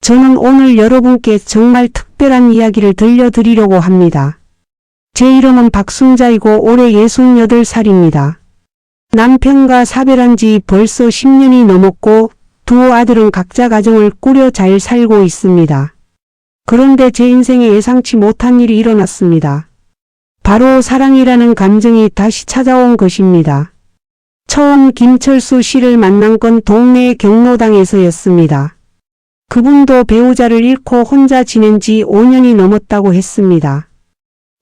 저는 오늘 여러분께 정말 특별한 이야기를 들려드리려고 합니다. 제 이름은 박순자이고 올해 68살입니다. 남편과 사별한 지 벌써 10년이 넘었고 두 아들은 각자 가정을 꾸려 잘 살고 있습니다. 그런데 제 인생에 예상치 못한 일이 일어났습니다. 바로 사랑이라는 감정이 다시 찾아온 것입니다. 처음 김철수 씨를 만난 건 동네 경로당에서였습니다. 그분도 배우자를 잃고 혼자 지낸 지 5년이 넘었다고 했습니다.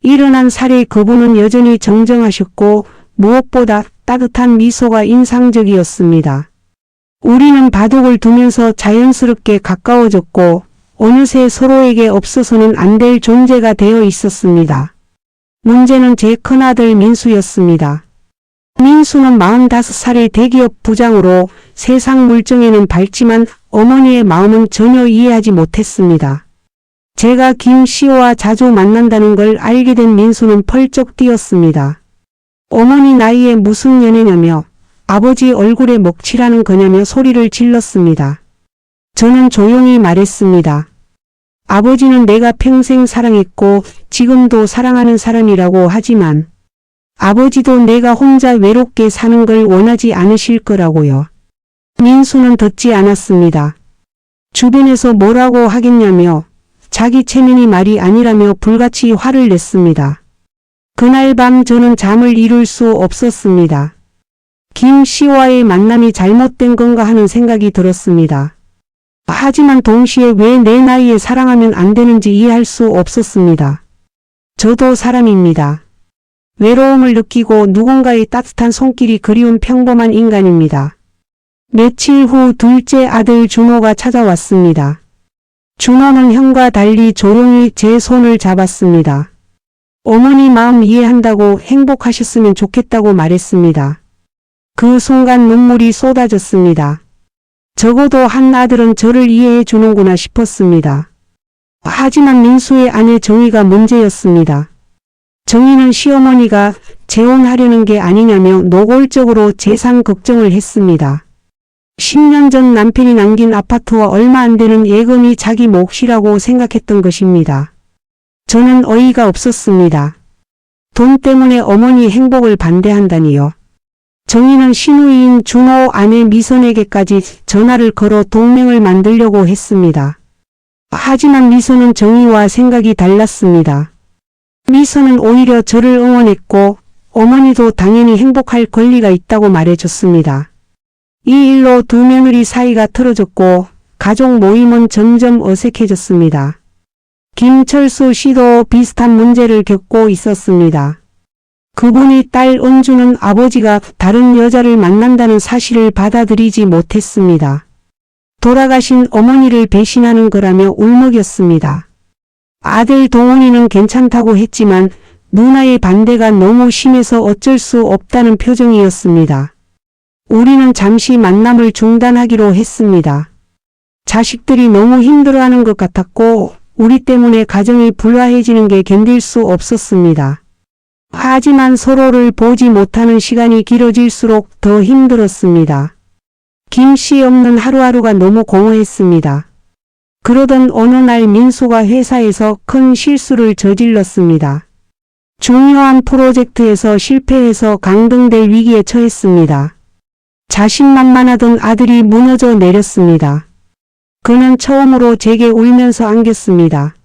일어난 살이 그분은 여전히 정정하셨고 무엇보다 따뜻한 미소가 인상적이었습니다. 우리는 바둑을 두면서 자연스럽게 가까워졌고 어느새 서로에게 없어서는 안 될 존재가 되어 있었습니다. 문제는 제 큰아들 민수였습니다. 민수는 45살의 대기업 부장으로 세상 물정에는 밝지만 어머니의 마음은 전혀 이해하지 못했습니다. 제가 김 씨와 자주 만난다는 걸 알게 된 민수는 펄쩍 뛰었습니다. 어머니 나이에 무슨 연애냐며 아버지 얼굴에 먹칠하는 거냐며 소리를 질렀습니다. 저는 조용히 말했습니다. 아버지는 내가 평생 사랑했고 지금도 사랑하는 사람이라고 하지만 아버지도 내가 혼자 외롭게 사는 걸 원하지 않으실 거라고요. 민수는 듣지 않았습니다. 주변에서 뭐라고 하겠냐며 자기 체면이 말이 아니라며 불같이 화를 냈습니다. 그날 밤 저는 잠을 이룰 수 없었습니다. 김 씨와의 만남이 잘못된 건가 하는 생각이 들었습니다. 하지만 동시에 왜 내 나이에 사랑하면 안 되는지 이해할 수 없었습니다. 저도 사람입니다. 외로움을 느끼고 누군가의 따뜻한 손길이 그리운 평범한 인간입니다. 며칠 후 둘째 아들 준호가 찾아왔습니다. 준호는 형과 달리 조용히 제 손을 잡았습니다. 어머니 마음 이해한다고 행복하셨으면 좋겠다고 말했습니다. 그 순간 눈물이 쏟아졌습니다. 적어도 한 아들은 저를 이해해 주는구나 싶었습니다. 하지만 민수의 아내 정희가 문제였습니다. 정희는 시어머니가 재혼하려는 게 아니냐며 노골적으로 재산 걱정을 했습니다. 10년 전 남편이 남긴 아파트와 얼마 안 되는 예금이 자기 몫이라고 생각했던 것입니다. 저는 어이가 없었습니다. 돈 때문에 어머니 행복을 반대한다니요. 정희는 시누이인 준호 아내 미선에게까지 전화를 걸어 동맹을 만들려고 했습니다. 하지만 미선은 정희와 생각이 달랐습니다. 미선은 오히려 저를 응원했고 어머니도 당연히 행복할 권리가 있다고 말해줬습니다. 이 일로 두 며느리 사이가 틀어졌고 가족 모임은 점점 어색해졌습니다. 김철수 씨도 비슷한 문제를 겪고 있었습니다. 그분이 딸 은주는 아버지가 다른 여자를 만난다는 사실을 받아들이지 못했습니다. 돌아가신 어머니를 배신하는 거라며 울먹였습니다. 아들 동훈이는 괜찮다고 했지만 누나의 반대가 너무 심해서 어쩔 수 없다는 표정이었습니다. 우리는 잠시 만남을 중단하기로 했습니다. 자식들이 너무 힘들어하는 것 같았고 우리 때문에 가정이 불화해지는 게 견딜 수 없었습니다. 하지만 서로를 보지 못하는 시간이 길어질수록 더 힘들었습니다. 김 씨 없는 하루하루가 너무 공허했습니다. 그러던 어느 날 민수가 회사에서 큰 실수를 저질렀습니다. 중요한 프로젝트에서 실패해서 강등될 위기에 처했습니다. 자신만만하던 아들이 무너져 내렸습니다. 그는 처음으로 제게 울면서 안겼습니다.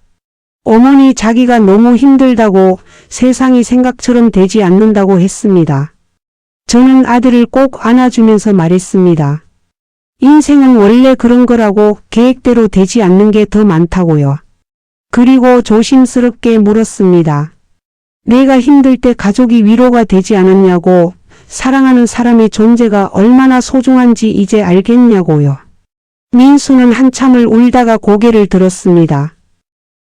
어머니 자기가 너무 힘들다고 세상이 생각처럼 되지 않는다고 했습니다. 저는 아들을 꼭 안아주면서 말했습니다. 인생은 원래 그런 거라고 계획대로 되지 않는 게 더 많다고요. 그리고 조심스럽게 물었습니다. 내가 힘들 때 가족이 위로가 되지 않았냐고, 사랑하는 사람의 존재가 얼마나 소중한지 이제 알겠냐고요. 민수는 한참을 울다가 고개를 들었습니다.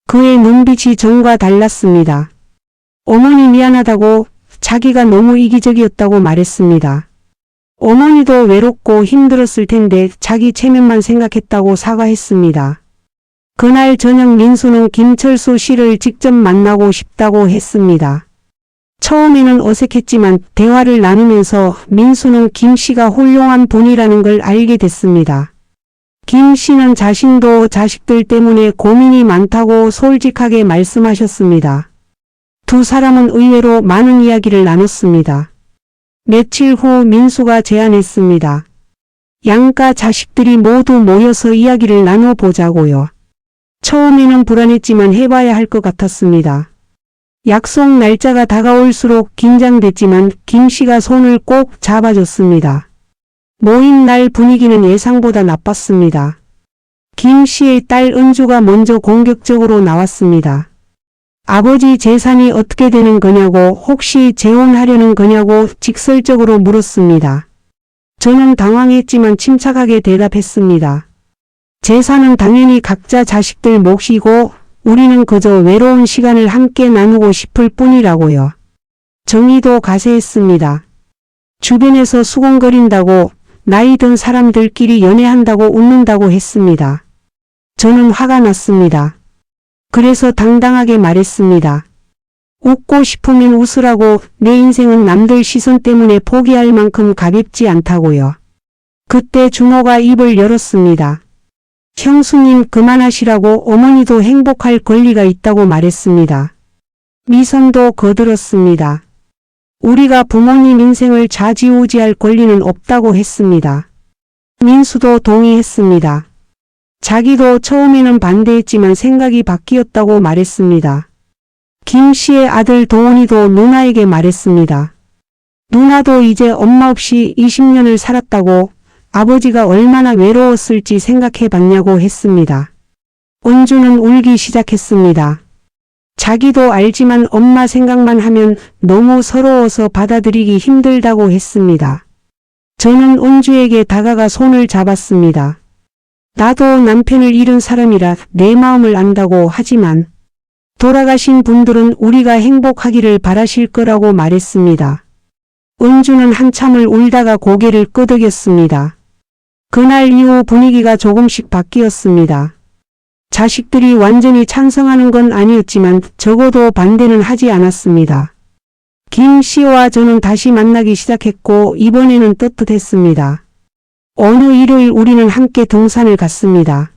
그의 눈빛이 전과 달랐습니다. 어머니 미안하다고, 자기가 너무 이기적이었다고 말했습니다. 어머니도 외롭고 힘들었을 텐데 자기 체면만 생각했다고 사과했습니다. 그날 저녁 민수는 김철수 씨를 직접 만나고 싶다고 했습니다. 처음에는 어색했지만 대화를 나누면서 민수는 김 씨가 훌륭한 분이라는 걸 알게 됐습니다. 김 씨는 자신도 자식들 때문에 고민이 많다고 솔직하게 말씀하셨습니다. 두 사람은 의외로 많은 이야기를 나눴습니다. 며칠 후 민수가 제안했습니다. 양가 자식들이 모두 모여서 이야기를 나눠보자고요. 처음에는 불안했지만 해봐야 할 것 같았습니다. 약속 날짜가 다가올수록 긴장됐지만 김 씨가 손을 꼭 잡아줬습니다. 모임 날 분위기는 예상보다 나빴습니다. 김 씨의 딸 은주가 먼저 공격적으로 나왔습니다. 아버지 재산이 어떻게 되는 거냐고, 혹시 재혼하려는 거냐고 직설적으로 물었습니다. 저는 당황했지만 침착하게 대답했습니다. 재산은 당연히 각자 자식들 몫이고 우리는 그저 외로운 시간을 함께 나누고 싶을 뿐이라고요. 정의도 가세했습니다. 주변에서 수군거린다고, 나이 든 사람들끼리 연애한다고 웃는다고 했습니다. 저는 화가 났습니다. 그래서 당당하게 말했습니다. 웃고 싶으면 웃으라고, 내 인생은 남들 시선 때문에 포기할 만큼 가볍지 않다고요. 그때 준호가 입을 열었습니다. 형수님 그만하시라고, 어머니도 행복할 권리가 있다고 말했습니다. 미선도 거들었습니다. 우리가 부모님 인생을 좌지우지할 권리는 없다고 했습니다. 민수도 동의했습니다. 자기도 처음에는 반대했지만 생각이 바뀌었다고 말했습니다. 김 씨의 아들 도훈이도 누나에게 말했습니다. 누나도 이제 엄마 없이 20년을 살았다고, 아버지가 얼마나 외로웠을지 생각해봤냐고 했습니다. 은주는 울기 시작했습니다. 자기도 알지만 엄마 생각만 하면 너무 서러워서 받아들이기 힘들다고 했습니다. 저는 은주에게 다가가 손을 잡았습니다. 나도 남편을 잃은 사람이라 내 마음을 안다고, 하지만 돌아가신 분들은 우리가 행복하기를 바라실 거라고 말했습니다. 은주는 한참을 울다가 고개를 끄덕였습니다. 그날 이후 분위기가 조금씩 바뀌었습니다. 자식들이 완전히 찬성하는 건 아니었지만 적어도 반대는 하지 않았습니다. 김 씨와 저는 다시 만나기 시작했고 이번에는 떳떳했습니다. 어느 일요일 우리는 함께 등산을 갔습니다.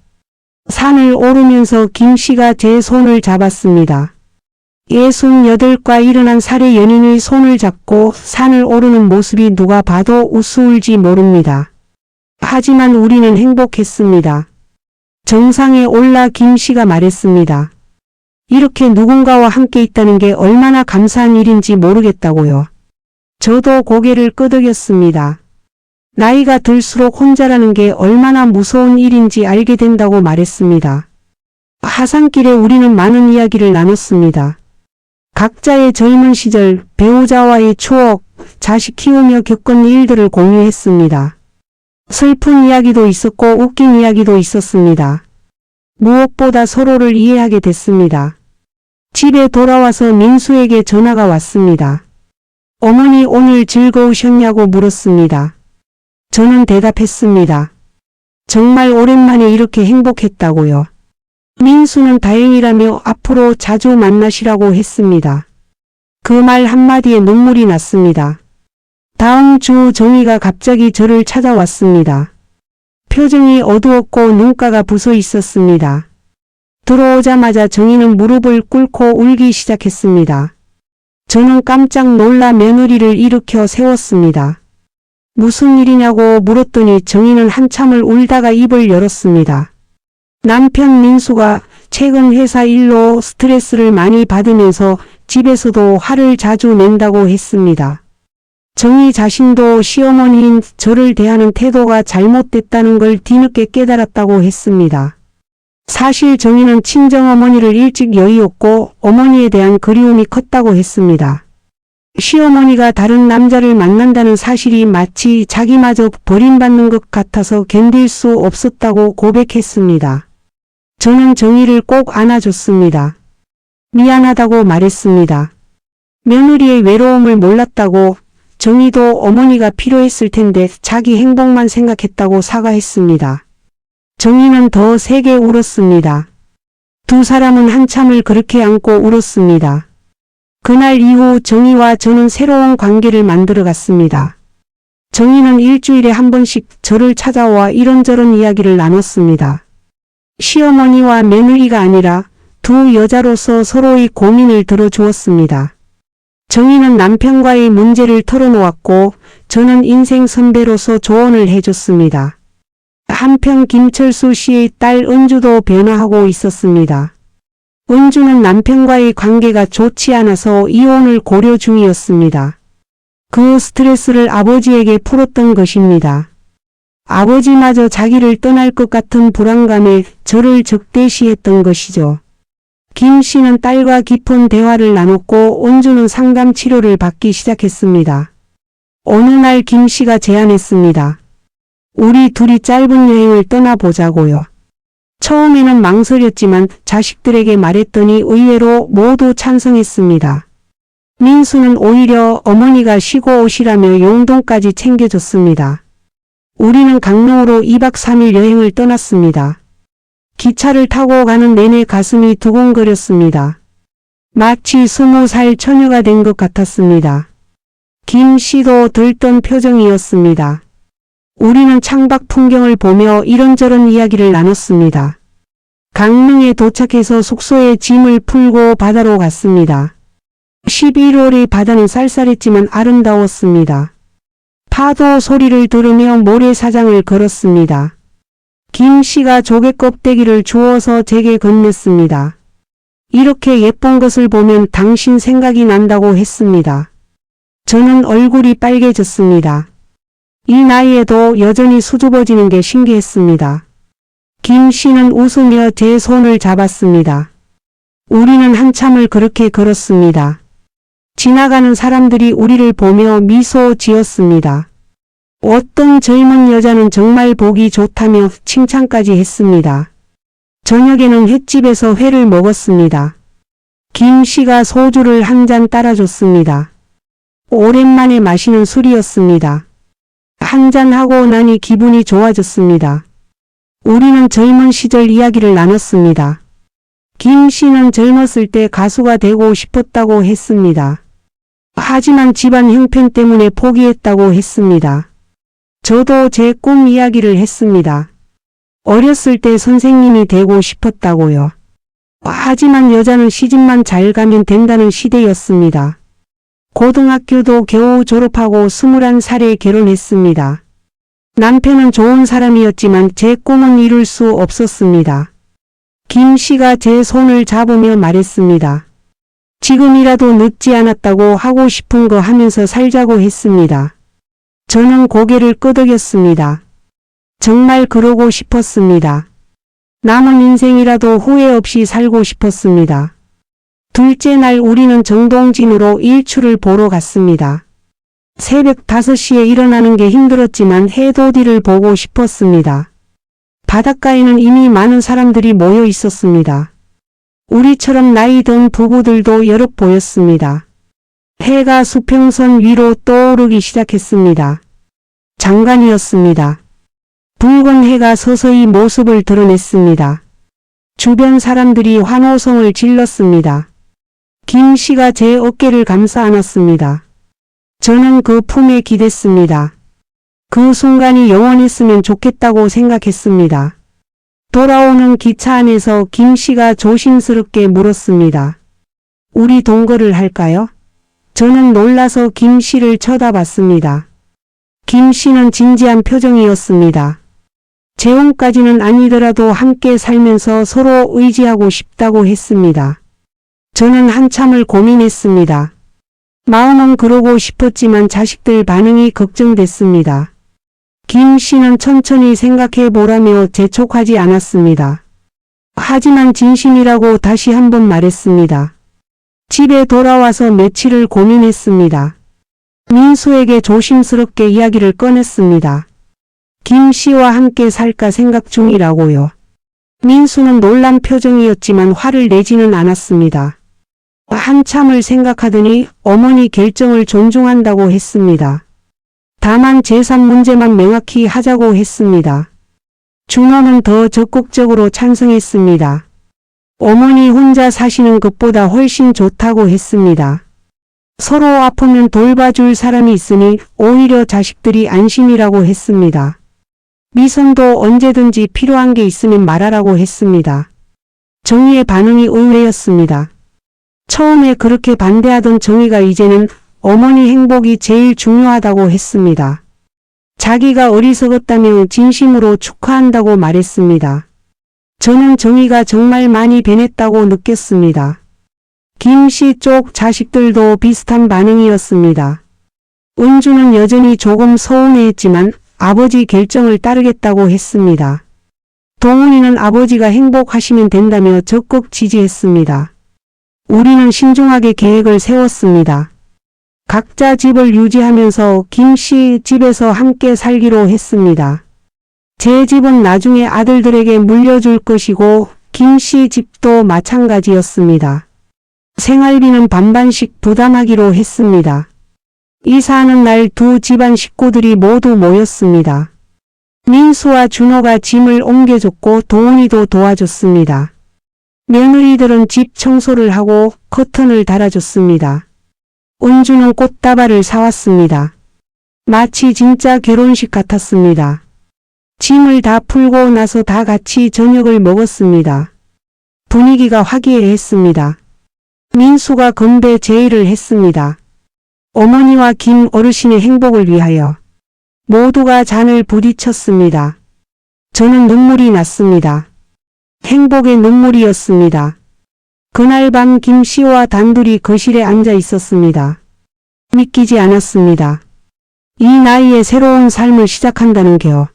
산을 오르면서 김 씨가 제 손을 잡았습니다. 68과 71살의 연인의 손을 잡고 산을 오르는 모습이 누가 봐도 우스울지 모릅니다. 하지만 우리는 행복했습니다. 정상에 올라 김 씨가 말했습니다. 이렇게 누군가와 함께 있다는 게 얼마나 감사한 일인지 모르겠다고요. 저도 고개를 끄덕였습니다. 나이가 들수록 혼자라는 게 얼마나 무서운 일인지 알게 된다고 말했습니다. 하산길에 우리는 많은 이야기를 나눴습니다. 각자의 젊은 시절, 배우자와의 추억, 자식 키우며 겪은 일들을 공유했습니다. 슬픈 이야기도 있었고 웃긴 이야기도 있었습니다. 무엇보다 서로를 이해하게 됐습니다. 집에 돌아와서 민수에게 전화가 왔습니다. 어머니 오늘 즐거우셨냐고 물었습니다. 저는 대답했습니다. 정말 오랜만에 이렇게 행복했다고요. 민수는 다행이라며 앞으로 자주 만나시라고 했습니다. 그 말 한마디에 눈물이 났습니다. 다음 주 정희가 갑자기 저를 찾아왔습니다. 표정이 어두웠고 눈가가 부서 있었습니다. 들어오자마자 정희는 무릎을 꿇고 울기 시작했습니다. 저는 깜짝 놀라 며느리를 일으켜 세웠습니다. 무슨 일이냐고 물었더니 정희는 한참을 울다가 입을 열었습니다. 남편 민수가 최근 회사 일로 스트레스를 많이 받으면서 집에서도 화를 자주 낸다고 했습니다. 정희 자신도 시어머니인 저를 대하는 태도가 잘못됐다는 걸 뒤늦게 깨달았다고 했습니다. 사실 정희는 친정어머니를 일찍 여의었고 어머니에 대한 그리움이 컸다고 했습니다. 시어머니가 다른 남자를 만난다는 사실이 마치 자기마저 버림받는 것 같아서 견딜 수 없었다고 고백했습니다. 저는 정희를 꼭 안아줬습니다. 미안하다고 말했습니다. 며느리의 외로움을 몰랐다고, 정희도 어머니가 필요했을 텐데 자기 행복만 생각했다고 사과했습니다. 정희는 더 세게 울었습니다. 두 사람은 한참을 그렇게 안고 울었습니다. 그날 이후 정희와 저는 새로운 관계를 만들어 갔습니다. 정희는 일주일에 한 번씩 저를 찾아와 이런저런 이야기를 나눴습니다. 시어머니와 며느리가 아니라 두 여자로서 서로의 고민을 들어주었습니다. 정희는 남편과의 문제를 털어놓았고 저는 인생 선배로서 조언을 해줬습니다. 한편 김철수 씨의 딸 은주도 변화하고 있었습니다. 은주는 남편과의 관계가 좋지 않아서 이혼을 고려 중이었습니다. 그 스트레스를 아버지에게 풀었던 것입니다. 아버지마저 자기를 떠날 것 같은 불안감에 저를 적대시했던 것이죠. 김 씨는 딸과 깊은 대화를 나눴고 은주는 상담 치료를 받기 시작했습니다. 어느 날 김 씨가 제안했습니다. 우리 둘이 짧은 여행을 떠나보자고요. 처음에는 망설였지만 자식들에게 말했더니 의외로 모두 찬성했습니다. 민수는 오히려 어머니가 쉬고 오시라며 용돈까지 챙겨줬습니다. 우리는 강릉으로 2박 3일 여행을 떠났습니다. 기차를 타고 가는 내내 가슴이 두근거렸습니다. 마치 20살 처녀가 된 것 같았습니다. 김 씨도 들뜬 표정이었습니다. 우리는 창밖 풍경을 보며 이런저런 이야기를 나눴습니다. 강릉에 도착해서 숙소에 짐을 풀고 바다로 갔습니다. 11월의 바다는 쌀쌀했지만 아름다웠습니다. 파도 소리를 들으며 모래사장을 걸었습니다. 김 씨가 조개 껍데기를 주워서 제게 건넸습니다. 이렇게 예쁜 것을 보면 당신 생각이 난다고 했습니다. 저는 얼굴이 빨개졌습니다. 이 나이에도 여전히 수줍어지는 게 신기했습니다. 김 씨는 웃으며 제 손을 잡았습니다. 우리는 한참을 그렇게 걸었습니다. 지나가는 사람들이 우리를 보며 미소 지었습니다. 어떤 젊은 여자는 정말 보기 좋다며 칭찬까지 했습니다. 저녁에는 횟집에서 회를 먹었습니다. 김 씨가 소주를 한 잔 따라줬습니다. 오랜만에 마시는 술이었습니다. 한 잔하고 나니 기분이 좋아졌습니다. 우리는 젊은 시절 이야기를 나눴습니다. 김 씨는 젊었을 때 가수가 되고 싶었다고 했습니다. 하지만 집안 형편 때문에 포기했다고 했습니다. 저도 제 꿈 이야기를 했습니다. 어렸을 때 선생님이 되고 싶었다고요. 하지만 여자는 시집만 잘 가면 된다는 시대였습니다. 고등학교도 겨우 졸업하고 21살에 결혼했습니다. 남편은 좋은 사람이었지만 제 꿈은 이룰 수 없었습니다. 김 씨가 제 손을 잡으며 말했습니다. 지금이라도 늦지 않았다고 하고 싶은 거 하면서 살자고 했습니다. 저는 고개를 끄덕였습니다. 정말 그러고 싶었습니다. 남은 인생이라도 후회 없이 살고 싶었습니다. 둘째 날 우리는 정동진으로 일출을 보러 갔습니다. 새벽 5시에 일어나는 게 힘들었지만 해돋이를 보고 싶었습니다. 바닷가에는 이미 많은 사람들이 모여 있었습니다. 우리처럼 나이 든 부부들도 여럿 보였습니다. 해가 수평선 위로 떠오르기 시작했습니다. 장관이었습니다. 붉은 해가 서서히 모습을 드러냈습니다. 주변 사람들이 환호성을 질렀습니다. 김 씨가 제 어깨를 감싸 안았습니다. 저는 그 품에 기댔습니다. 그 순간이 영원했으면 좋겠다고 생각했습니다. 돌아오는 기차 안에서 김 씨가 조심스럽게 물었습니다. 우리 동거를 할까요? 저는 놀라서 김 씨를 쳐다봤습니다. 김 씨는 진지한 표정이었습니다. 재혼까지는 아니더라도 함께 살면서 서로 의지하고 싶다고 했습니다. 저는 한참을 고민했습니다. 마음은 그러고 싶었지만 자식들 반응이 걱정됐습니다. 김 씨는 천천히 생각해 보라며 재촉하지 않았습니다. 하지만 진심이라고 다시 한번 말했습니다. 집에 돌아와서 며칠을 고민했습니다. 민수에게 조심스럽게 이야기를 꺼냈습니다. 김 씨와 함께 살까 생각 중이라고요. 민수는 놀란 표정이었지만 화를 내지는 않았습니다. 한참을 생각하더니 어머니 결정을 존중한다고 했습니다. 다만 재산 문제만 명확히 하자고 했습니다. 준호는 더 적극적으로 찬성했습니다. 어머니 혼자 사시는 것보다 훨씬 좋다고 했습니다. 서로 아프면 돌봐줄 사람이 있으니 오히려 자식들이 안심이라고 했습니다. 미선도 언제든지 필요한 게 있으면 말하라고 했습니다. 정희의 반응이 의외였습니다. 처음에 그렇게 반대하던 정희가 이제는 어머니 행복이 제일 중요하다고 했습니다. 자기가 어리석었다며 진심으로 축하한다고 말했습니다. 저는 정희가 정말 많이 변했다고 느꼈습니다. 김씨 쪽 자식들도 비슷한 반응이었습니다. 은주는 여전히 조금 서운해했지만 아버지 결정을 따르겠다고 했습니다. 동훈이는 아버지가 행복하시면 된다며 적극 지지했습니다. 우리는 신중하게 계획을 세웠습니다. 각자 집을 유지하면서 김씨 집에서 함께 살기로 했습니다. 제 집은 나중에 아들들에게 물려줄 것이고 김씨 집도 마찬가지였습니다. 생활비는 반반씩 부담하기로 했습니다. 이사하는 날 두 집안 식구들이 모두 모였습니다. 민수와 준호가 짐을 옮겨줬고 동훈이도 도와줬습니다. 며느리들은 집 청소를 하고 커튼을 달아줬습니다. 은주는 꽃다발을 사왔습니다. 마치 진짜 결혼식 같았습니다. 짐을 다 풀고 나서 다 같이 저녁을 먹었습니다. 분위기가 화기애애했습니다. 민수가 건배 제의를 했습니다. 어머니와 김 어르신의 행복을 위하여. 모두가 잔을 부딪혔습니다. 저는 눈물이 났습니다. 행복의 눈물이었습니다. 그날 밤 김씨와 단둘이 거실에 앉아 있었습니다. 믿기지 않았습니다. 이 나이에 새로운 삶을 시작한다는 겨.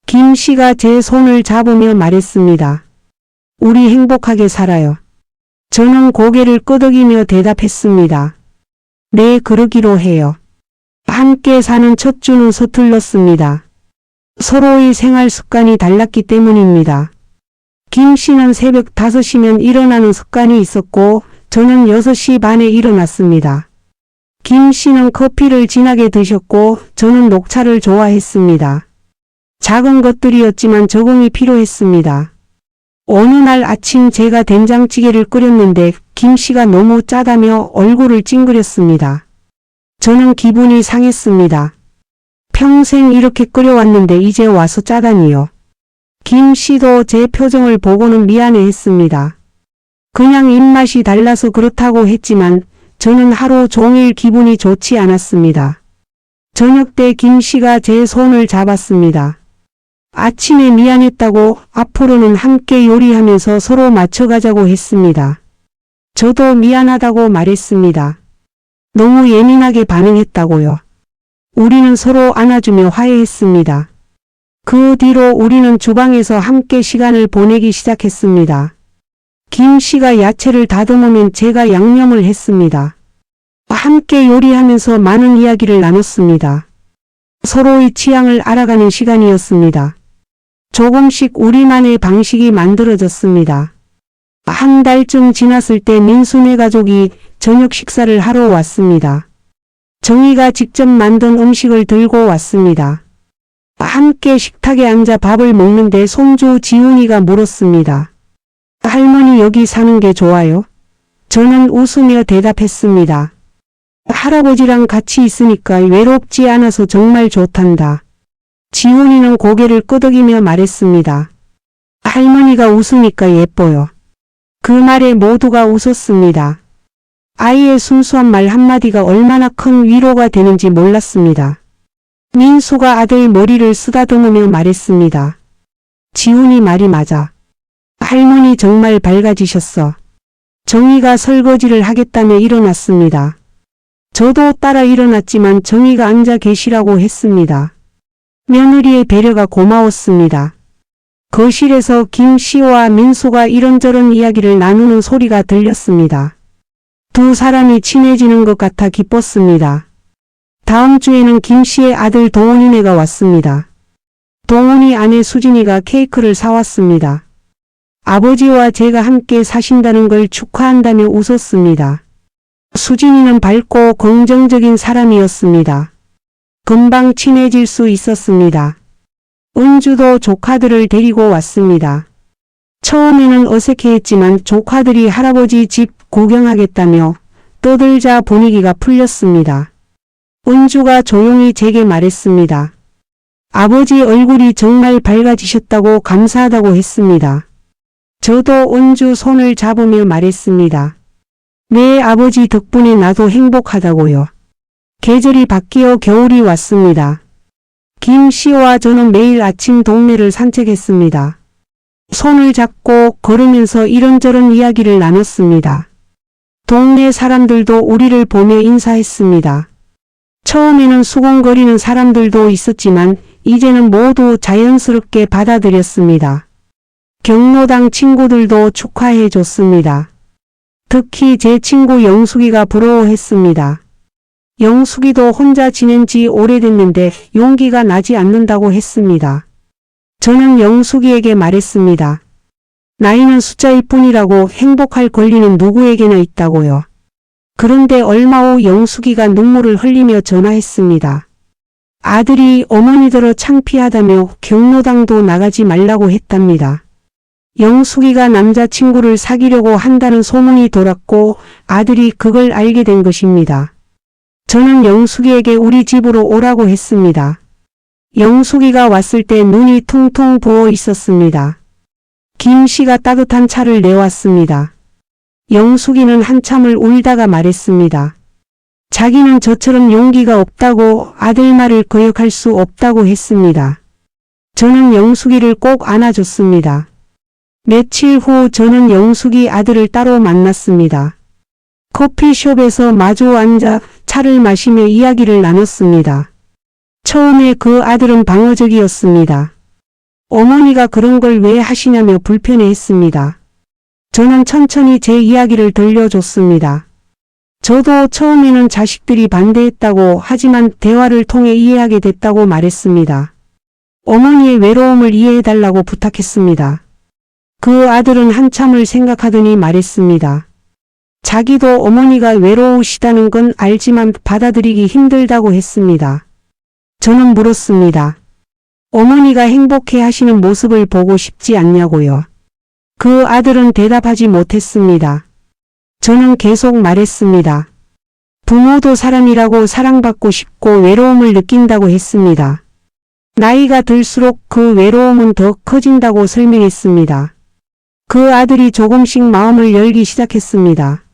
김씨가 제 손을 잡으며 말했습니다. 우리 행복하게 살아요. 저는 고개를 끄덕이며 대답했습니다. 네, 그러기로 해요. 함께 사는 첫 주는 서툴렀습니다. 서로의 생활 습관이 달랐기 때문입니다. 김씨는 새벽 5시면 일어나는 습관이 있었고 저는 6시 반에 일어났습니다. 김씨는 커피를 진하게 드셨고 저는 녹차를 좋아했습니다. 작은 것들이었지만 적응이 필요했습니다. 어느 날 아침 제가 된장찌개를 끓였는데 김씨가 너무 짜다며 얼굴을 찡그렸습니다. 저는 기분이 상했습니다. 평생 이렇게 끓여왔는데 이제 와서 짜다니요. 김씨도 제 표정을 보고는 미안해했습니다. 그냥 입맛이 달라서 그렇다고 했지만 저는 하루 종일 기분이 좋지 않았습니다. 저녁 때 김씨가 제 손을 잡았습니다. 아침에 미안했다고 앞으로는 함께 요리하면서 서로 맞춰가자고 했습니다. 저도 미안하다고 말했습니다. 너무 예민하게 반응했다고요. 우리는 서로 안아주며 화해했습니다. 그 뒤로 우리는 주방에서 함께 시간을 보내기 시작했습니다. 김씨가 야채를 다듬으면 제가 양념을 했습니다. 함께 요리하면서 많은 이야기를 나눴습니다. 서로의 취향을 알아가는 시간이었습니다. 조금씩 우리만의 방식이 만들어졌습니다. 한 달쯤 지났을 때 민수네 가족이 저녁 식사를 하러 왔습니다. 정희가 직접 만든 음식을 들고 왔습니다. 함께 식탁에 앉아 밥을 먹는데 손주 지훈이가 물었습니다. 할머니 여기 사는 게 좋아요? 저는 웃으며 대답했습니다. 할아버지랑 같이 있으니까 외롭지 않아서 정말 좋단다. 지훈이는 고개를 끄덕이며 말했습니다. 할머니가 웃으니까 예뻐요. 그 말에 모두가 웃었습니다. 아이의 순수한 말 한마디가 얼마나 큰 위로가 되는지 몰랐습니다. 민수가 아들 머리를 쓰다듬으며 말했습니다. 지훈이 말이 맞아. 할머니 정말 밝아지셨어. 정희가 설거지를 하겠다며 일어났습니다. 저도 따라 일어났지만 정희가 앉아 계시라고 했습니다. 며느리의 배려가 고마웠습니다. 거실에서 김씨와 민수가 이런저런 이야기를 나누는 소리가 들렸습니다. 두 사람이 친해지는 것 같아 기뻤습니다. 다음 주에는 김씨의 아들 동훈이네가 왔습니다. 동훈이 아내 수진이가 케이크를 사왔습니다. 아버지와 제가 함께 사신다는 걸 축하한다며 웃었습니다. 수진이는 밝고 긍정적인 사람이었습니다. 금방 친해질 수 있었습니다. 은주도 조카들을 데리고 왔습니다. 처음에는 어색해했지만 조카들이 할아버지 집 구경하겠다며 떠들자 분위기가 풀렸습니다. 은주가 조용히 제게 말했습니다. 아버지 얼굴이 정말 밝아지셨다고 감사하다고 했습니다. 저도 은주 손을 잡으며 말했습니다. 네, 아버지 덕분에 나도 행복하다고요. 계절이 바뀌어 겨울이 왔습니다. 김 씨와 저는 매일 아침 동네를 산책했습니다. 손을 잡고 걸으면서 이런저런 이야기를 나눴습니다. 동네 사람들도 우리를 보며 인사했습니다. 처음에는 수군거리는 사람들도 있었지만 이제는 모두 자연스럽게 받아들였습니다. 경로당 친구들도 축하해 줬습니다. 특히 제 친구 영숙이가 부러워했습니다. 영숙이도 혼자 지낸 지 오래됐는데 용기가 나지 않는다고 했습니다. 저는 영숙이에게 말했습니다. 나이는 숫자일 뿐이라고 행복할 권리는 누구에게나 있다고요. 그런데 얼마 후 영숙이가 눈물을 흘리며 전화했습니다. 아들이 어머니더러 창피하다며 경로당도 나가지 말라고 했답니다. 영숙이가 남자친구를 사귀려고 한다는 소문이 돌았고 아들이 그걸 알게 된 것입니다. 저는 영숙이에게 우리 집으로 오라고 했습니다. 영숙이가 왔을 때 눈이 퉁퉁 부어 있었습니다. 김 씨가 따뜻한 차를 내왔습니다. 영숙이는 한참을 울다가 말했습니다. 자기는 저처럼 용기가 없다고 아들 말을 거역할 수 없다고 했습니다. 저는 영숙이를 꼭 안아줬습니다. 며칠 후 저는 영숙이 아들을 따로 만났습니다. 커피숍에서 마주 앉아 차를 마시며 이야기를 나눴습니다. 처음에 그 아들은 방어적이었습니다. 어머니가 그런 걸 왜 하시냐며 불편해했습니다. 저는 천천히 제 이야기를 들려줬습니다. 저도 처음에는 자식들이 반대했다고 하지만 대화를 통해 이해하게 됐다고 말했습니다. 어머니의 외로움을 이해해달라고 부탁했습니다. 그 아들은 한참을 생각하더니 말했습니다. 자기도 어머니가 외로우시다는 건 알지만 받아들이기 힘들다고 했습니다. 저는 물었습니다. 어머니가 행복해 하시는 모습을 보고 싶지 않냐고요. 그 아들은 대답하지 못했습니다. 저는 계속 말했습니다. 부모도 사람이라고 사랑받고 싶고 외로움을 느낀다고 했습니다. 나이가 들수록 그 외로움은 더 커진다고 설명했습니다. 그 아들이 조금씩 마음을 열기 시작했습니다.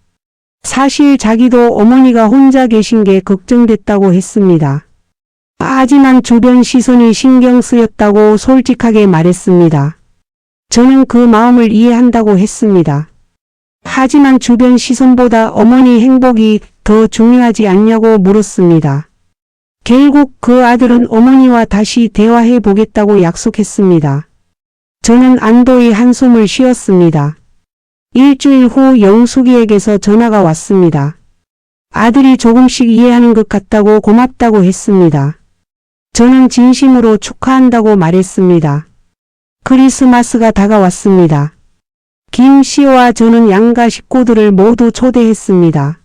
사실 자기도 어머니가 혼자 계신 게 걱정됐다고 했습니다. 하지만 주변 시선이 신경 쓰였다고 솔직하게 말했습니다. 저는 그 마음을 이해한다고 했습니다. 하지만 주변 시선보다 어머니 행복이 더 중요하지 않냐고 물었습니다. 결국 그 아들은 어머니와 다시 대화해 보겠다고 약속했습니다. 저는 안도의 한숨을 쉬었습니다. 일주일 후 영숙이에게서 전화가 왔습니다. 아들이 조금씩 이해하는 것 같다고 고맙다고 했습니다. 저는 진심으로 축하한다고 말했습니다. 크리스마스가 다가왔습니다. 김 씨와 저는 양가 식구들을 모두 초대했습니다.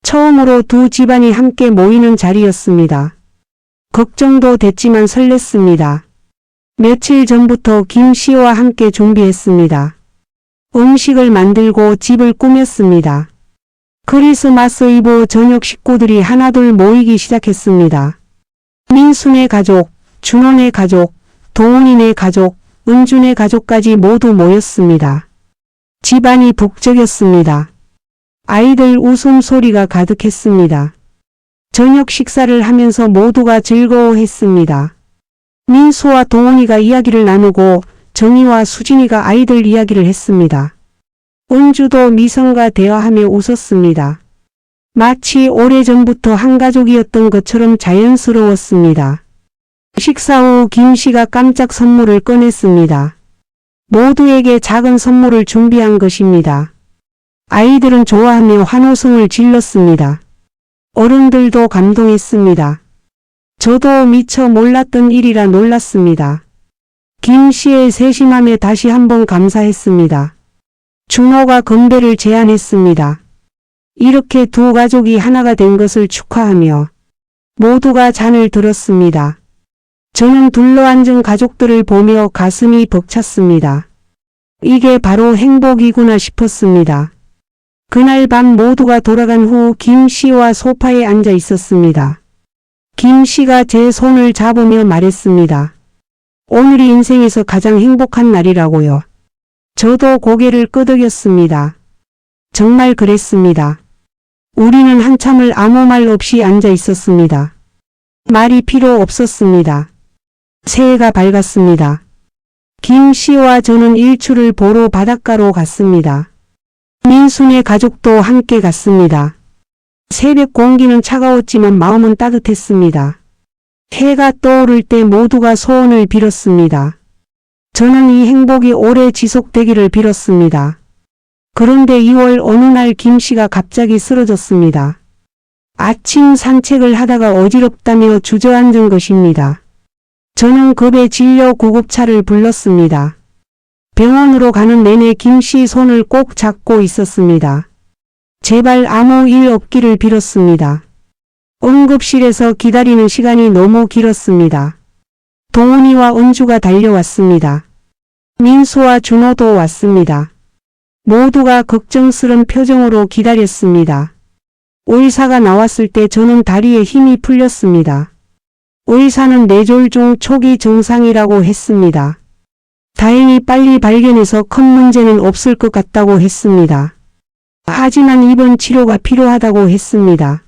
처음으로 두 집안이 함께 모이는 자리였습니다. 걱정도 됐지만 설렜습니다. 며칠 전부터 김 씨와 함께 준비했습니다. 음식을 만들고 집을 꾸몄습니다. 크리스마스 이브 저녁 식구들이 하나둘 모이기 시작했습니다. 민수네 가족, 준호네 가족, 도훈이네 가족, 은주네 가족까지 모두 모였습니다. 집안이 북적였습니다. 아이들 웃음소리가 가득했습니다. 저녁 식사를 하면서 모두가 즐거워했습니다. 민수와 도훈이가 이야기를 나누고 정희와 수진이가 아이들 이야기를 했습니다. 은주도 미성과 대화하며 웃었습니다. 마치 오래전부터 한 가족이었던 것처럼 자연스러웠습니다. 식사 후 김 씨가 깜짝 선물을 꺼냈습니다. 모두에게 작은 선물을 준비한 것입니다. 아이들은 좋아하며 환호성을 질렀습니다. 어른들도 감동했습니다. 저도 미처 몰랐던 일이라 놀랐습니다. 김 씨의 세심함에 다시 한번 감사했습니다. 준호가 건배를 제안했습니다. 이렇게 두 가족이 하나가 된 것을 축하하며 모두가 잔을 들었습니다. 저는 둘러앉은 가족들을 보며 가슴이 벅찼습니다. 이게 바로 행복이구나 싶었습니다. 그날 밤 모두가 돌아간 후 김 씨와 소파에 앉아 있었습니다. 김 씨가 제 손을 잡으며 말했습니다. 오늘이 인생에서 가장 행복한 날이라고요. 저도 고개를 끄덕였습니다. 정말 그랬습니다. 우리는 한참을 아무 말 없이 앉아 있었습니다. 말이 필요 없었습니다. 새해가 밝았습니다. 김 씨와 저는 일출을 보러 바닷가로 갔습니다. 민수네 가족도 함께 갔습니다. 새벽 공기는 차가웠지만 마음은 따뜻했습니다. 해가 떠오를 때 모두가 소원을 빌었습니다. 저는 이 행복이 오래 지속되기를 빌었습니다. 그런데 2월 어느 날 김 씨가 갑자기 쓰러졌습니다. 아침 산책을 하다가 어지럽다며 주저앉은 것입니다. 저는 급에 진료 구급차를 불렀습니다. 병원으로 가는 내내 김 씨 손을 꼭 잡고 있었습니다. 제발 아무 일 없기를 빌었습니다. 응급실에서 기다리는 시간이 너무 길었습니다. 동훈이와 은주가 달려왔습니다. 민수와 준호도 왔습니다. 모두가 걱정스런 표정으로 기다렸습니다. 의사가 나왔을 때 저는 다리에 힘이 풀렸습니다. 의사는 뇌졸 중 초기 증상이라고 했습니다. 다행히 빨리 발견해서 큰 문제는 없을 것 같다고 했습니다. 하지만 입원 치료가 필요하다고 했습니다.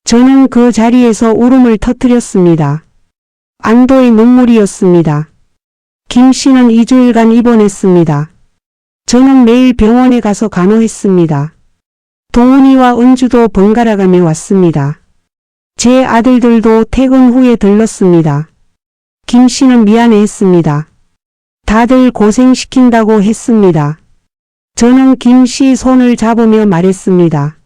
저는 그 자리에서 울음을 터뜨렸습니다. 안도의 눈물이었습니다. 김 씨는 2주일간 입원했습니다. 저는 매일 병원에 가서 간호했습니다. 동훈이와 은주도 번갈아가며 왔습니다. 제 아들들도 퇴근 후에 들렀습니다. 김 씨는 미안해했습니다. 다들 고생시킨다고 했습니다. 저는 김 씨 손을 잡으며 말했습니다.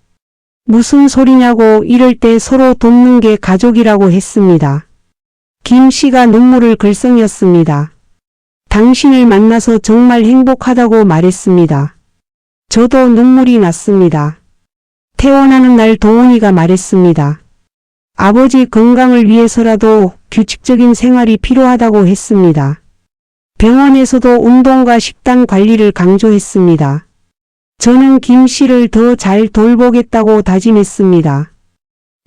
무슨 소리냐고 이럴 때 서로 돕는 게 가족이라고 했습니다. 김 씨가 눈물을 글썽였습니다. 당신을 만나서 정말 행복하다고 말했습니다. 저도 눈물이 났습니다. 퇴원하는 날 동훈이가 말했습니다. 아버지 건강을 위해서라도 규칙적인 생활이 필요하다고 했습니다. 병원에서도 운동과 식단 관리를 강조했습니다. 저는 김 씨를 더 잘 돌보겠다고 다짐했습니다.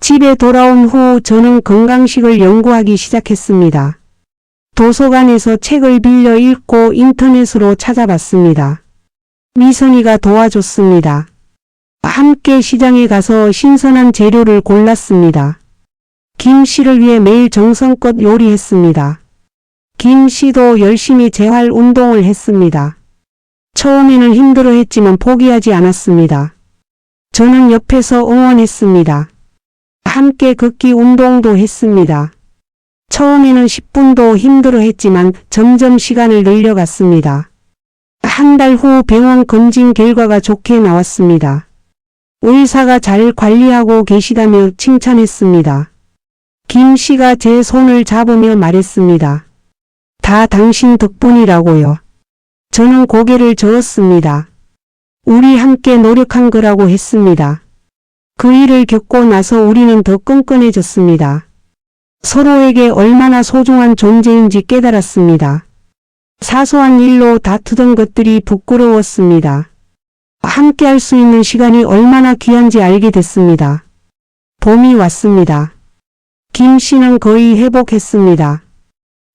집에 돌아온 후 저는 건강식을 연구하기 시작했습니다. 도서관에서 책을 빌려 읽고 인터넷으로 찾아봤습니다. 미선이가 도와줬습니다. 함께 시장에 가서 신선한 재료를 골랐습니다. 김 씨를 위해 매일 정성껏 요리했습니다. 김 씨도 열심히 재활 운동을 했습니다. 처음에는 힘들어했지만 포기하지 않았습니다. 저는 옆에서 응원했습니다. 함께 걷기 운동도 했습니다. 처음에는 10분도 힘들어했지만 점점 시간을 늘려갔습니다. 한 달 후 병원 검진 결과가 좋게 나왔습니다. 의사가 잘 관리하고 계시다며 칭찬했습니다. 김 씨가 제 손을 잡으며 말했습니다. 다 당신 덕분이라고요. 저는 고개를 저었습니다. 우리 함께 노력한 거라고 했습니다. 그 일을 겪고 나서 우리는 더 끈끈해졌습니다. 서로에게 얼마나 소중한 존재인지 깨달았습니다. 사소한 일로 다투던 것들이 부끄러웠습니다. 함께 할 수 있는 시간이 얼마나 귀한지 알게 됐습니다. 봄이 왔습니다. 김 씨는 거의 회복했습니다.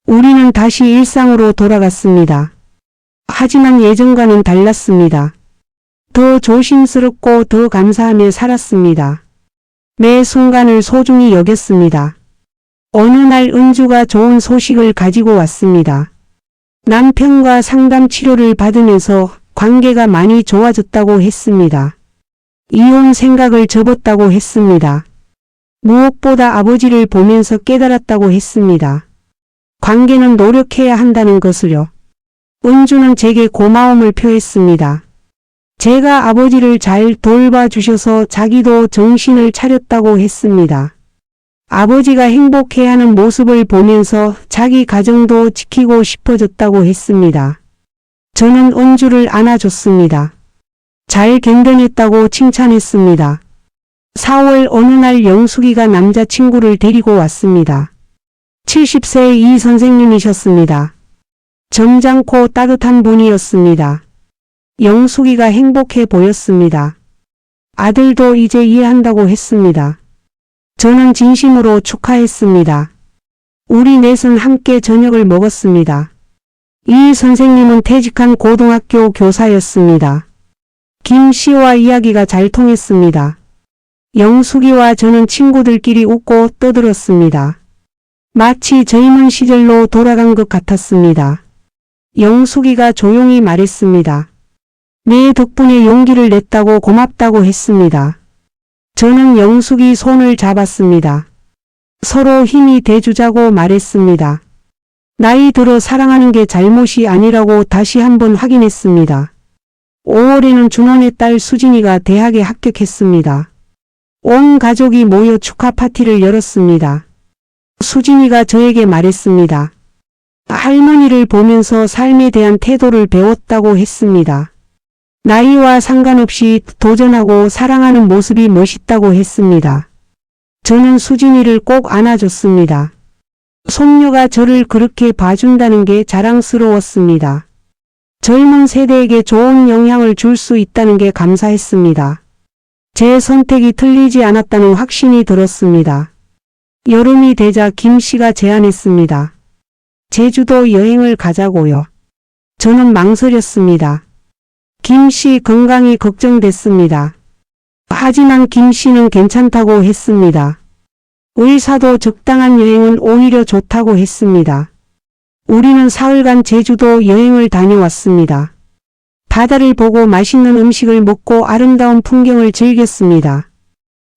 우리는 다시 일상으로 돌아갔습니다. 하지만 예전과는 달랐습니다. 더 조심스럽고 더 감사하며 살았습니다. 매 순간을 소중히 여겼습니다. 어느 날 은주가 좋은 소식을 가지고 왔습니다. 남편과 상담 치료를 받으면서 관계가 많이 좋아졌다고 했습니다. 이혼 생각을 접었다고 했습니다. 무엇보다 아버지를 보면서 깨달았다고 했습니다. 관계는 노력해야 한다는 것을요. 은주는 제게 고마움을 표했습니다. 제가 아버지를 잘 돌봐주셔서 자기도 정신을 차렸다고 했습니다. 아버지가 행복해하는 모습을 보면서 자기 가정도 지키고 싶어졌다고 했습니다. 저는 은주를 안아줬습니다. 잘 견뎌냈다고 칭찬했습니다. 4월 어느 날 영숙이가 남자친구를 데리고 왔습니다. 70세의 이 선생님이셨습니다. 점잖고 따뜻한 분이었습니다. 영숙이가 행복해 보였습니다. 아들도 이제 이해한다고 했습니다. 저는 진심으로 축하했습니다. 우리 넷은 함께 저녁을 먹었습니다. 이 선생님은 퇴직한 고등학교 교사였습니다. 김 씨와 이야기가 잘 통했습니다. 영숙이와 저는 친구들끼리 웃고 떠들었습니다. 마치 젊은 시절로 돌아간 것 같았습니다. 영숙이가 조용히 말했습니다. 내 덕분에 용기를 냈다고 고맙다고 했습니다. 저는 영숙이 손을 잡았습니다. 서로 힘이 돼주자고 말했습니다. 나이 들어 사랑하는 게 잘못이 아니라고 다시 한번 확인했습니다. 5월에는 준원의 딸 수진이가 대학에 합격했습니다. 온 가족이 모여 축하 파티를 열었습니다. 수진이가 저에게 말했습니다. 할머니를 보면서 삶에 대한 태도를 배웠다고 했습니다. 나이와 상관없이 도전하고 사랑하는 모습이 멋있다고 했습니다. 저는 수진이를 꼭 안아줬습니다. 손녀가 저를 그렇게 봐준다는 게 자랑스러웠습니다. 젊은 세대에게 좋은 영향을 줄 수 있다는 게 감사했습니다. 제 선택이 틀리지 않았다는 확신이 들었습니다. 여름이 되자 김 씨가 제안했습니다. 제주도 여행을 가자고요. 저는 망설였습니다. 김 씨 건강이 걱정됐습니다. 하지만 김 씨는 괜찮다고 했습니다. 의사도 적당한 여행은 오히려 좋다고 했습니다. 우리는 사흘간 제주도 여행을 다녀왔습니다. 바다를 보고 맛있는 음식을 먹고 아름다운 풍경을 즐겼습니다.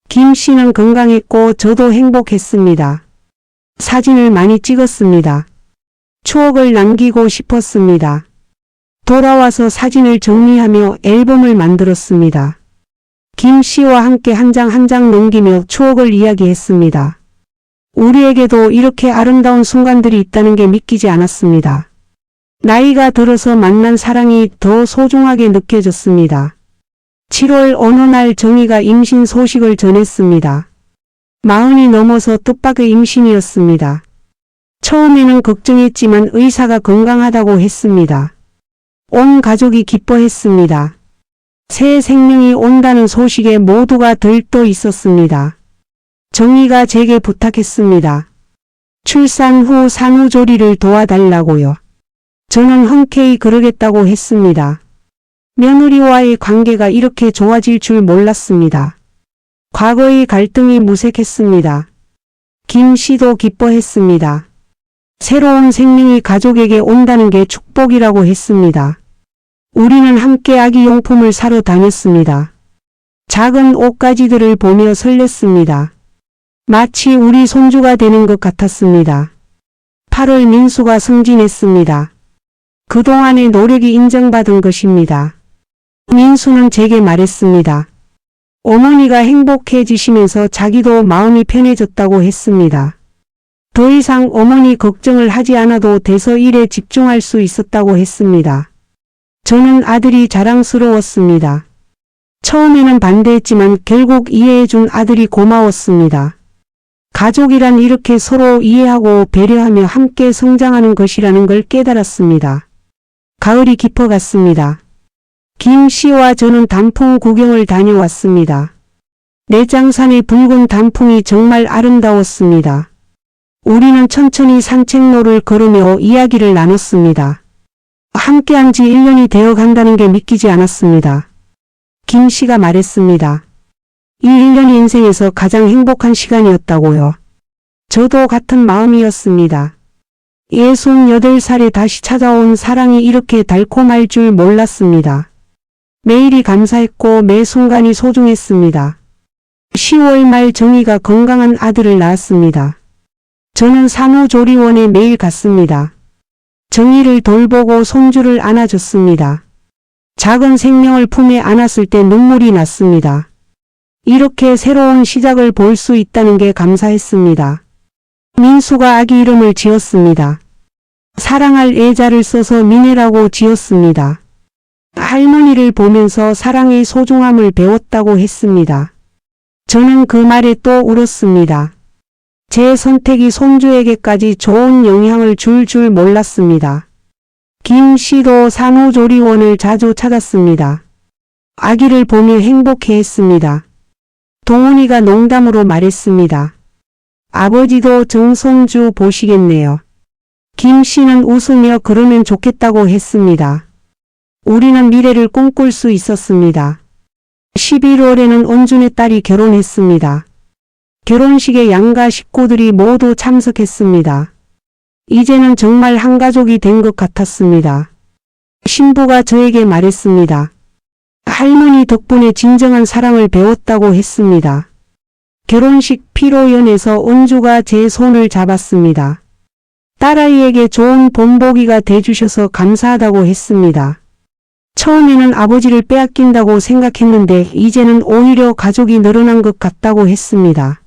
김 씨는 건강했고 저도 행복했습니다. 사진을 많이 찍었습니다. 추억을 남기고 싶었습니다. 돌아와서 사진을 정리하며 앨범을 만들었습니다. 김 씨와 함께 한 장 한 장 넘기며 추억을 이야기했습니다. 우리에게도 이렇게 아름다운 순간들이 있다는 게 믿기지 않았습니다. 나이가 들어서 만난 사랑이 더 소중하게 느껴졌습니다. 7월 어느 날 정희가 임신 소식을 전했습니다. 40이 넘어서 뜻밖의 임신이었습니다. 처음에는 걱정했지만 의사가 건강하다고 했습니다. 온 가족이 기뻐했습니다. 새 생명이 온다는 소식에 모두가 들떠 있었습니다. 정희가 제게 부탁했습니다. 출산 후 산후조리를 도와달라고요. 저는 흔쾌히 그러겠다고 했습니다. 며느리와의 관계가 이렇게 좋아질 줄 몰랐습니다. 과거의 갈등이 무색했습니다. 김 씨도 기뻐했습니다. 새로운 생명이 가족에게 온다는 게 축복이라고 했습니다. 우리는 함께 아기 용품을 사러 다녔습니다. 작은 옷가지들을 보며 설렜습니다. 마치 우리 손주가 되는 것 같았습니다. 8월 민수가 승진했습니다. 그동안의 노력이 인정받은 것입니다. 민수는 제게 말했습니다. 어머니가 행복해지시면서 자기도 마음이 편해졌다고 했습니다. 더 이상 어머니 걱정을 하지 않아도 돼서 일에 집중할 수 있었다고 했습니다. 저는 아들이 자랑스러웠습니다. 처음에는 반대했지만 결국 이해해준 아들이 고마웠습니다. 가족이란 이렇게 서로 이해하고 배려하며 함께 성장하는 것이라는 걸 깨달았습니다. 가을이 깊어갔습니다. 김 씨와 저는 단풍 구경을 다녀왔습니다. 내장산의 붉은 단풍이 정말 아름다웠습니다. 우리는 천천히 산책로를 걸으며 이야기를 나눴습니다. 함께한 지 1년이 되어 간다는 게 믿기지 않았습니다. 김 씨가 말했습니다. 이 1년이 인생에서 가장 행복한 시간이었다고요. 저도 같은 마음이었습니다. 68살에 다시 찾아온 사랑이 이렇게 달콤할 줄 몰랐습니다. 매일이 감사했고 매 순간이 소중했습니다. 10월 말 정희가 건강한 아들을 낳았습니다. 저는 산후조리원에 매일 갔습니다. 정희를 돌보고 손주를 안아줬습니다. 작은 생명을 품에 안았을 때 눈물이 났습니다. 이렇게 새로운 시작을 볼 수 있다는 게 감사했습니다. 민수가 아기 이름을 지었습니다. 사랑할 애자를 써서 미네라고 지었습니다. 할머니를 보면서 사랑의 소중함을 배웠다고 했습니다. 저는 그 말에 또 울었습니다. 제 선택이 손주에게까지 좋은 영향을 줄 몰랐습니다. 김 씨도 산후조리원을 자주 찾았습니다. 아기를 보며 행복해했습니다. 동훈이가 농담으로 말했습니다. 아버지도 정손주 보시겠네요. 김 씨는 웃으며 그러면 좋겠다고 했습니다. 우리는 미래를 꿈꿀 수 있었습니다. 11월에는 온준의 딸이 결혼했습니다. 결혼식에 양가 식구들이 모두 참석했습니다. 이제는 정말 한 가족이 된 것 같았습니다. 신부가 저에게 말했습니다. 할머니 덕분에 진정한 사랑을 배웠다고 했습니다. 결혼식 피로연에서 온주가 제 손을 잡았습니다. 딸아이에게 좋은 본보기가 돼주셔서 감사하다고 했습니다. 처음에는 아버지를 빼앗긴다고 생각했는데 이제는 오히려 가족이 늘어난 것 같다고 했습니다.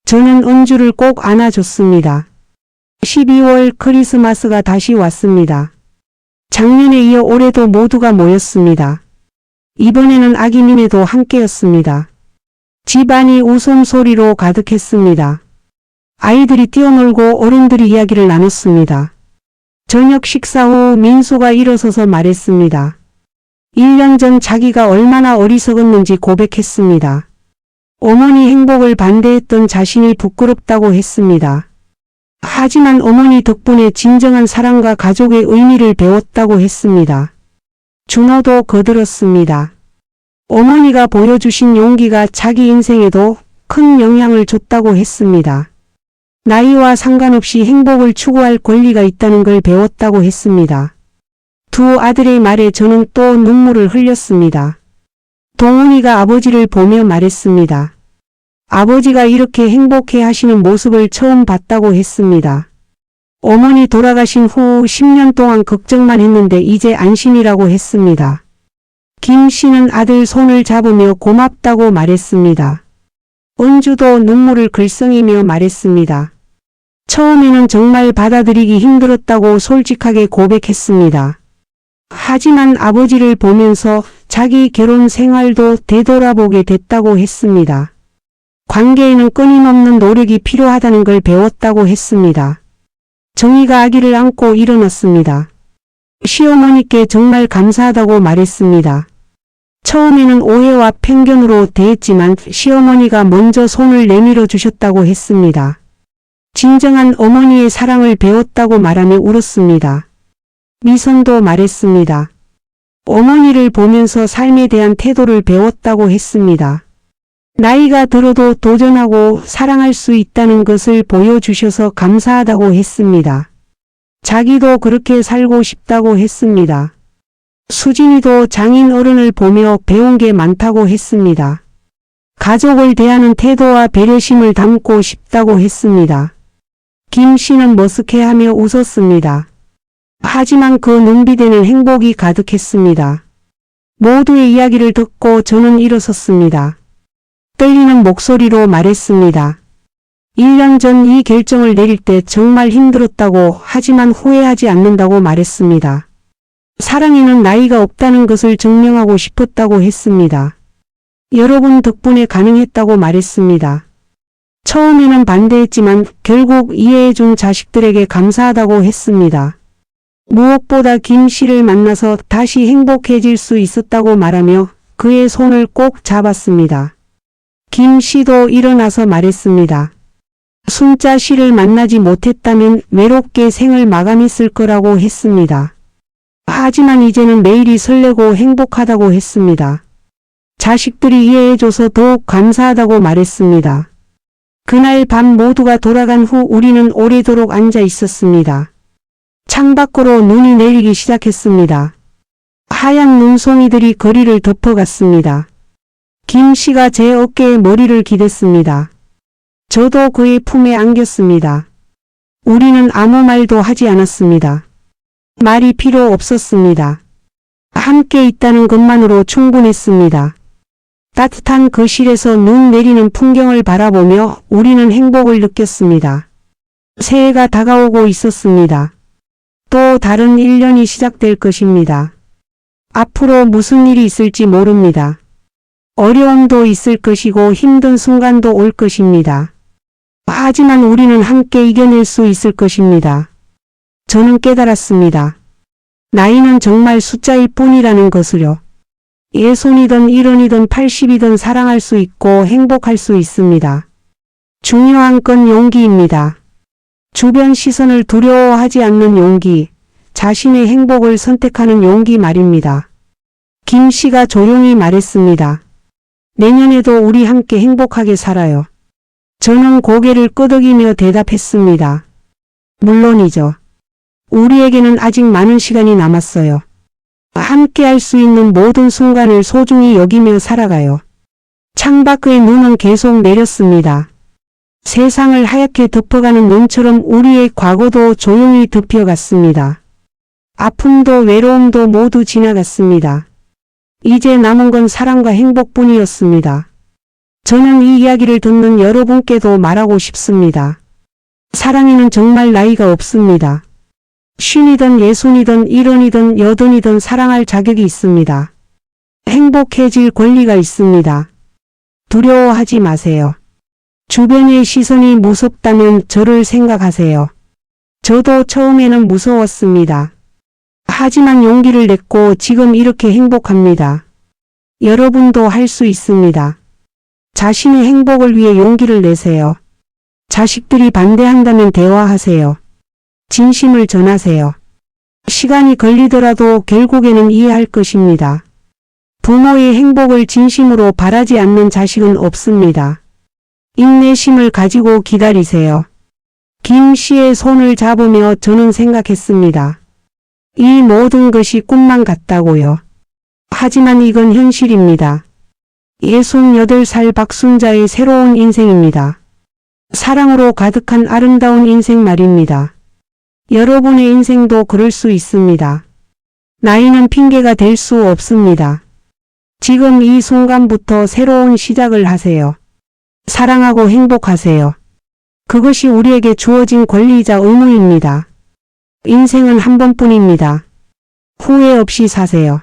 저는 은주를 꼭 안아줬습니다. 12월 크리스마스가 다시 왔습니다. 작년에 이어 올해도 모두가 모였습니다. 이번에는 아기님에도 함께였습니다. 집안이 웃음소리로 가득했습니다. 아이들이 뛰어놀고 어른들이 이야기를 나눴습니다. 저녁 식사 후 민수가 일어서서 말했습니다. 1년 전 자기가 얼마나 어리석었는지 고백했습니다. 어머니 행복을 반대했던 자신이 부끄럽다고 했습니다. 하지만 어머니 덕분에 진정한 사랑과 가족의 의미를 배웠다고 했습니다. 준호도 거들었습니다. 어머니가 보여주신 용기가 자기 인생에도 큰 영향을 줬다고 했습니다. 나이와 상관없이 행복을 추구할 권리가 있다는 걸 배웠다고 했습니다. 두 아들의 말에 저는 또 눈물을 흘렸습니다. 동훈이가 아버지를 보며 말했습니다. 아버지가 이렇게 행복해 하시는 모습을 처음 봤다고 했습니다. 어머니 돌아가신 후 10년 동안 걱정만 했는데 이제 안심이라고 했습니다. 김 씨는 아들 손을 잡으며 고맙다고 말했습니다. 은주도 눈물을 글썽이며 말했습니다. 처음에는 정말 받아들이기 힘들었다고 솔직하게 고백했습니다. 하지만 아버지를 보면서 자기 결혼 생활도 되돌아보게 됐다고 했습니다. 관계에는 끊임없는 노력이 필요하다는 걸 배웠다고 했습니다. 정희가 아기를 안고 일어났습니다. 시어머니께 정말 감사하다고 말했습니다. 처음에는 오해와 편견으로 대했지만 시어머니가 먼저 손을 내밀어 주셨다고 했습니다. 진정한 어머니의 사랑을 배웠다고 말하며 울었습니다. 미선도 말했습니다. 어머니를 보면서 삶에 대한 태도를 배웠다고 했습니다. 나이가 들어도 도전하고 사랑할 수 있다는 것을 보여주셔서 감사하다고 했습니다. 자기도 그렇게 살고 싶다고 했습니다. 수진이도 장인 어른을 보며 배운 게 많다고 했습니다. 가족을 대하는 태도와 배려심을 담고 싶다고 했습니다. 김 씨는 머쓱해하며 웃었습니다. 하지만 그 눈빛에는 행복이 가득했습니다. 모두의 이야기를 듣고 저는 일어섰습니다. 떨리는 목소리로 말했습니다. 1년 전 이 결정을 내릴 때 정말 힘들었다고 하지만 후회하지 않는다고 말했습니다. 사랑에는 나이가 없다는 것을 증명하고 싶었다고 했습니다. 여러분 덕분에 가능했다고 말했습니다. 처음에는 반대했지만 결국 이해해준 자식들에게 감사하다고 했습니다. 무엇보다 김 씨를 만나서 다시 행복해질 수 있었다고 말하며 그의 손을 꼭 잡았습니다. 김 씨도 일어나서 말했습니다. 순자 씨를 만나지 못했다면 외롭게 생을 마감했을 거라고 했습니다. 하지만 이제는 매일이 설레고 행복하다고 했습니다. 자식들이 이해해줘서 더욱 감사하다고 말했습니다. 그날 밤 모두가 돌아간 후 우리는 오래도록 앉아 있었습니다. 창밖으로 눈이 내리기 시작했습니다. 하얀 눈송이들이 거리를 덮어갔습니다. 김 씨가 제 어깨에 머리를 기댔습니다. 저도 그의 품에 안겼습니다. 우리는 아무 말도 하지 않았습니다. 말이 필요 없었습니다. 함께 있다는 것만으로 충분했습니다. 따뜻한 거실에서 눈 내리는 풍경을 바라보며 우리는 행복을 느꼈습니다. 새해가 다가오고 있었습니다. 또 다른 1년이 시작될 것입니다. 앞으로 무슨 일이 있을지 모릅니다. 어려움도 있을 것이고 힘든 순간도 올 것입니다. 하지만 우리는 함께 이겨낼 수 있을 것입니다. 저는 깨달았습니다. 나이는 정말 숫자일 뿐이라는 것을요. 예손이든 일흔이든 80이든 사랑할 수 있고 행복할 수 있습니다. 중요한 건 용기입니다. 주변 시선을 두려워하지 않는 용기, 자신의 행복을 선택하는 용기 말입니다. 김 씨가 조용히 말했습니다. 내년에도 우리 함께 행복하게 살아요. 저는 고개를 끄덕이며 대답했습니다. 물론이죠. 우리에게는 아직 많은 시간이 남았어요. 함께 할 수 있는 모든 순간을 소중히 여기며 살아가요. 창밖의 눈은 계속 내렸습니다. 세상을 하얗게 덮어가는 눈처럼 우리의 과거도 조용히 덮여갔습니다. 아픔도 외로움도 모두 지나갔습니다. 이제 남은 건 사랑과 행복뿐이었습니다. 저는 이 이야기를 듣는 여러분께도 말하고 싶습니다. 사랑에는 정말 나이가 없습니다. 50이든 60이든 70이든 80이든 사랑할 자격이 있습니다. 행복해질 권리가 있습니다. 두려워하지 마세요. 주변의 시선이 무섭다면 저를 생각하세요. 저도 처음에는 무서웠습니다. 하지만 용기를 냈고 지금 이렇게 행복합니다. 여러분도 할 수 있습니다. 자신의 행복을 위해 용기를 내세요. 자식들이 반대한다면 대화하세요. 진심을 전하세요. 시간이 걸리더라도 결국에는 이해할 것입니다. 부모의 행복을 진심으로 바라지 않는 자식은 없습니다. 인내심을 가지고 기다리세요. 김 씨의 손을 잡으며 저는 생각했습니다. 이 모든 것이 꿈만 같다고요. 하지만 이건 현실입니다. 68살 박순자의 새로운 인생입니다. 사랑으로 가득한 아름다운 인생 말입니다. 여러분의 인생도 그럴 수 있습니다. 나이는 핑계가 될 수 없습니다. 지금 이 순간부터 새로운 시작을 하세요. 사랑하고 행복하세요. 그것이 우리에게 주어진 권리이자 의무입니다. 인생은 한 번뿐입니다. 후회 없이 사세요.